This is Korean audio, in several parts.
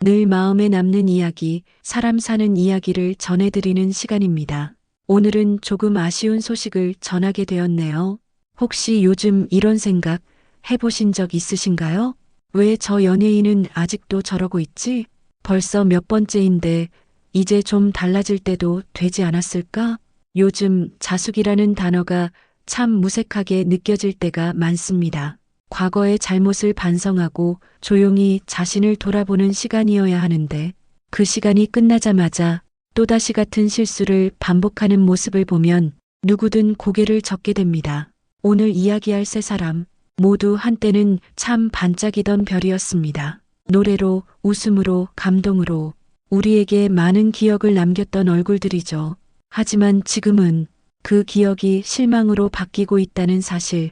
늘 마음에 남는 이야기, 사람 사는 이야기를 전해드리는 시간입니다. 오늘은 조금 아쉬운 소식을 전하게 되었네요. 혹시 요즘 이런 생각 해보신 적 있으신가요? 왜 저 연예인은 아직도 저러고 있지? 벌써 몇 번째인데 이제 좀 달라질 때도 되지 않았을까? 요즘 자숙이라는 단어가 참 무색하게 느껴질 때가 많습니다. 과거의 잘못을 반성하고 조용히 자신을 돌아보는 시간이어야 하는데 그 시간이 끝나자마자 또다시 같은 실수를 반복하는 모습을 보면 누구든 고개를 젓게 됩니다. 오늘 이야기할 세 사람 모두 한때는 참 반짝이던 별이었습니다. 노래로, 웃음으로, 감동으로 우리에게 많은 기억을 남겼던 얼굴들이죠. 하지만 지금은 그 기억이 실망으로 바뀌고 있다는 사실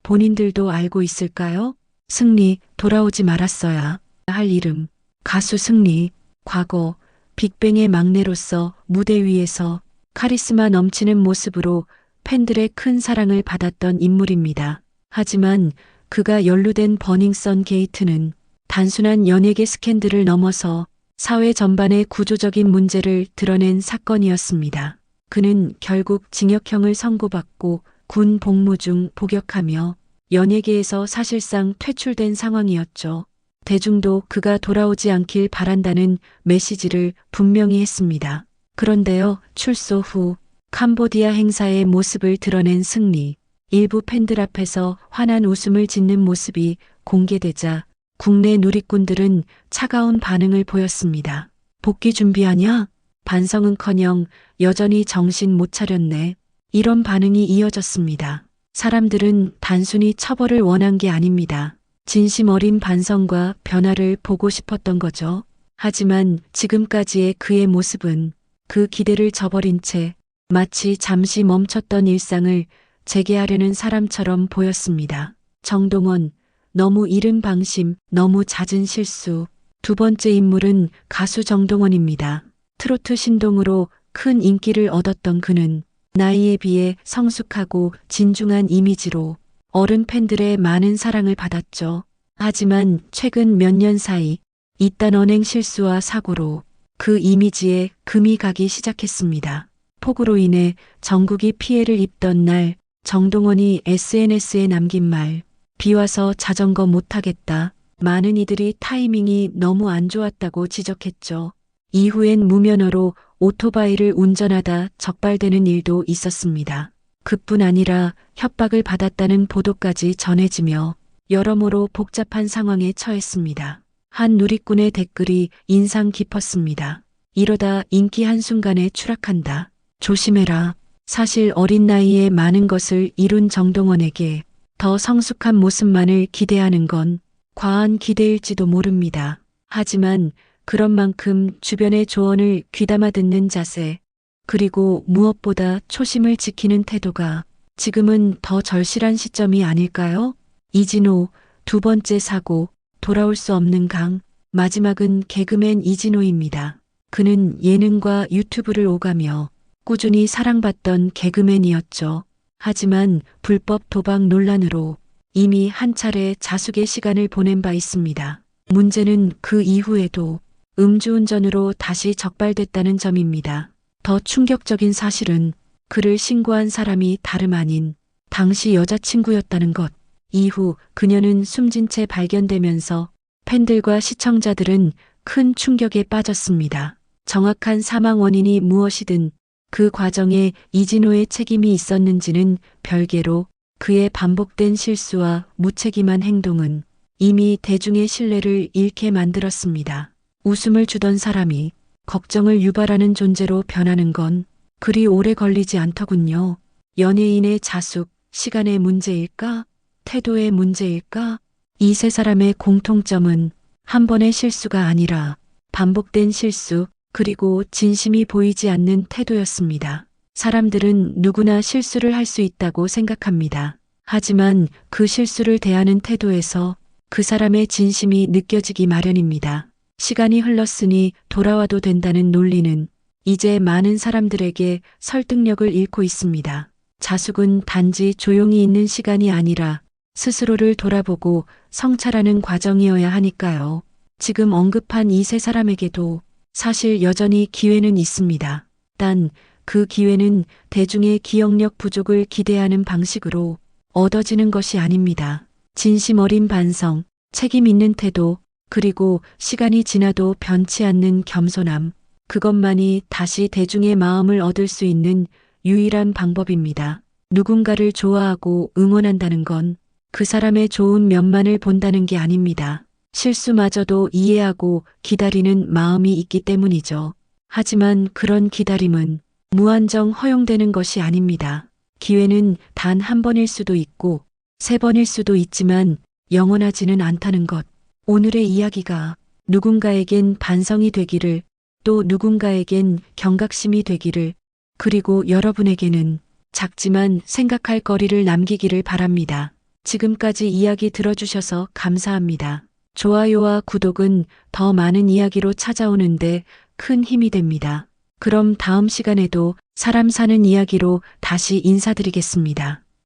본인들도 알고 있을까요? 승리, 돌아오지 말았어야 할 이름, 가수 승리, 과거, 빅뱅의 막내로서 무대 위에서 카리스마 넘치는 모습으로 팬들의 큰 사랑을 받았던 인물입니다. 하지만 그가 연루된 버닝썬 게이트는 단순한 연예계 스캔들을 넘어서 사회 전반의 구조적인 문제를 드러낸 사건이었습니다. 그는 결국 징역형을 선고받고 군 복무 중 복역하며 연예계에서 사실상 퇴출된 상황이었죠. 대중도 그가 돌아오지 않길 바란다는 메시지를 분명히 했습니다. 그런데요, 출소 후 캄보디아 행사의 모습을 드러낸 승리, 일부 팬들 앞에서 환한 웃음을 짓는 모습이 공개되자 국내 누리꾼들은 차가운 반응을 보였습니다. 복귀 준비하냐? 반성은커녕 여전히 정신 못 차렸네. 이런 반응이 이어졌습니다. 사람들은 단순히 처벌을 원한 게 아닙니다. 진심 어린 반성과 변화를 보고 싶었던 거죠. 하지만 지금까지의 그의 모습은 그 기대를 저버린 채 마치 잠시 멈췄던 일상을 재개하려는 사람처럼 보였습니다. 정동원, 너무 이른 방심, 너무 잦은 실수. 두 번째 인물은 가수 정동원입니다. 트로트 신동으로 큰 인기를 얻었던 그는 나이에 비해 성숙하고 진중한 이미지로 어른 팬들의 많은 사랑을 받았죠. 하지만 최근 몇 년 사이 이딴 언행 실수와 사고로 그 이미지에 금이 가기 시작했습니다. 폭우로 인해 전국이 피해를 입던 날 정동원이 SNS에 남긴 말, 비 와서 자전거 못 타겠다. 많은 이들이 타이밍이 너무 안 좋았다고 지적했죠. 이후엔 무면허로 오토바이를 운전하다 적발되는 일도 있었습니다. 그뿐 아니라 협박을 받았다는 보도까지 전해지며 여러모로 복잡한 상황에 처했습니다. 한 누리꾼의 댓글이 인상 깊었습니다. 이러다 인기 한순간에 추락한다. 조심해라. 사실 어린 나이에 많은 것을 이룬 정동원에게 더 성숙한 모습만을 기대하는 건 과한 기대일지도 모릅니다. 하지만 그런 만큼 주변의 조언을 귀담아 듣는 자세, 그리고 무엇보다 초심을 지키는 태도가 지금은 더 절실한 시점이 아닐까요? 이진호, 두 번째 사고, 돌아올 수 없는 강, 마지막은 개그맨 이진호입니다. 그는 예능과 유튜브를 오가며 꾸준히 사랑받던 개그맨이었죠. 하지만 불법 도박 논란으로 이미 한 차례 자숙의 시간을 보낸 바 있습니다. 문제는 그 이후에도 음주운전으로 다시 적발됐다는 점입니다. 더 충격적인 사실은 그를 신고한 사람이 다름 아닌 당시 여자친구였다는 것. 이후 그녀는 숨진 채 발견되면서 팬들과 시청자들은 큰 충격에 빠졌습니다. 정확한 사망 원인이 무엇이든 그 과정에 이진호의 책임이 있었는지는 별개로 그의 반복된 실수와 무책임한 행동은 이미 대중의 신뢰를 잃게 만들었습니다. 웃음을 주던 사람이 걱정을 유발하는 존재로 변하는 건 그리 오래 걸리지 않더군요. 연예인의 자숙, 시간의 문제일까? 태도의 문제일까? 이 세 사람의 공통점은 한 번의 실수가 아니라 반복된 실수, 그리고 진심이 보이지 않는 태도였습니다. 사람들은 누구나 실수를 할 수 있다고 생각합니다. 하지만 그 실수를 대하는 태도에서 그 사람의 진심이 느껴지기 마련입니다. 시간이 흘렀으니 돌아와도 된다는 논리는 이제 많은 사람들에게 설득력을 잃고 있습니다. 자숙은 단지 조용히 있는 시간이 아니라 스스로를 돌아보고 성찰하는 과정이어야 하니까요. 지금 언급한 이 세 사람에게도 사실 여전히 기회는 있습니다. 단, 그 기회는 대중의 기억력 부족을 기대하는 방식으로 얻어지는 것이 아닙니다. 진심 어린 반성, 책임 있는 태도, 그리고 시간이 지나도 변치 않는 겸손함, 그것만이 다시 대중의 마음을 얻을 수 있는 유일한 방법입니다. 누군가를 좋아하고 응원한다는 건 그 사람의 좋은 면만을 본다는 게 아닙니다. 실수마저도 이해하고 기다리는 마음이 있기 때문이죠. 하지만 그런 기다림은 무한정 허용되는 것이 아닙니다. 기회는 단 한 번일 수도 있고 세 번일 수도 있지만 영원하지는 않다는 것. 오늘의 이야기가 누군가에겐 반성이 되기를, 또 누군가에겐 경각심이 되기를, 그리고 여러분에게는 작지만 생각할 거리를 남기기를 바랍니다. 지금까지 이야기 들어주셔서 감사합니다. 좋아요와 구독은 더 많은 이야기로 찾아오는데 큰 힘이 됩니다. 그럼 다음 시간에도 사람 사는 이야기로 다시 인사드리겠습니다.